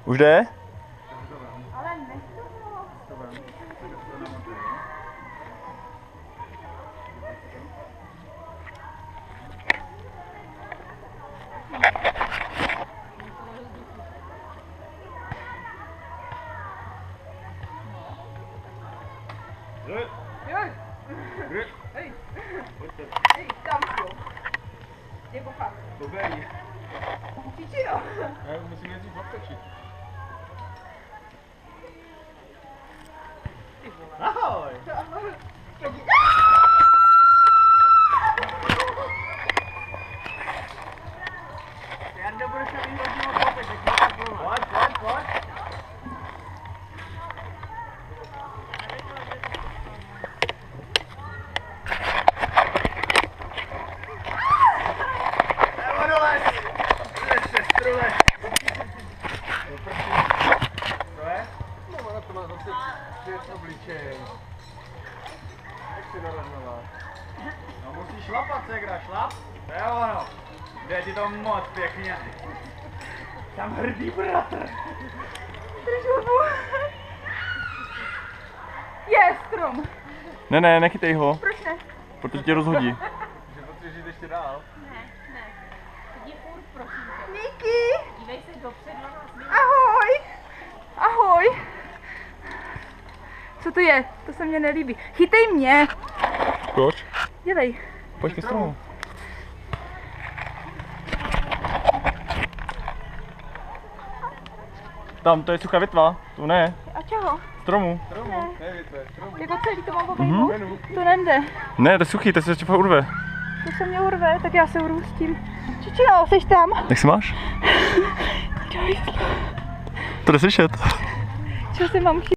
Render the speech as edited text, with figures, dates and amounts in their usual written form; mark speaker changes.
Speaker 1: Už jde?
Speaker 2: Ale nech to. Hej, tam jsou. Jako fakt.
Speaker 3: Dobrý.
Speaker 2: Čiči jo.
Speaker 3: Já musím jezdit v obtočí. Ahoj!
Speaker 2: Jardo, budeš na výhodního kopet, tak můžu plovat.
Speaker 3: Pojď. No musíš šlapat, segra, šlap. To je ono. Jde ti to moc pěkně. Tam hrdý bratr.
Speaker 2: Držu. Je strom.
Speaker 1: Ne, nechytej ho,
Speaker 2: Proč ne?
Speaker 1: protože tě rozhodí.
Speaker 3: Že potřebuješ jít ještě dál.
Speaker 4: Ne. Jdi furt, prosím tě.
Speaker 2: Díky.
Speaker 4: Dívej se dopředu na nás.
Speaker 2: Ahoj. Ahoj. Co to je? To se mně nelíbí. Chytej mě.
Speaker 1: Proč?
Speaker 2: Dělej.
Speaker 1: Pojď ke stromu. Tam, to je suchá větva, to ne,
Speaker 2: A čeho?
Speaker 1: stromu.
Speaker 3: Stromu, nevíte, stromu.
Speaker 2: Jako celý to mám obejmout?
Speaker 3: Menu.
Speaker 2: To nejde.
Speaker 1: Ne, to je suchý, to se ještě fakt urve.
Speaker 2: To se mě urve, tak já se urvu s tím. Čičino, seš tam?
Speaker 1: Jak se máš? To jde slyšet.
Speaker 2: Čeho si mám chytit?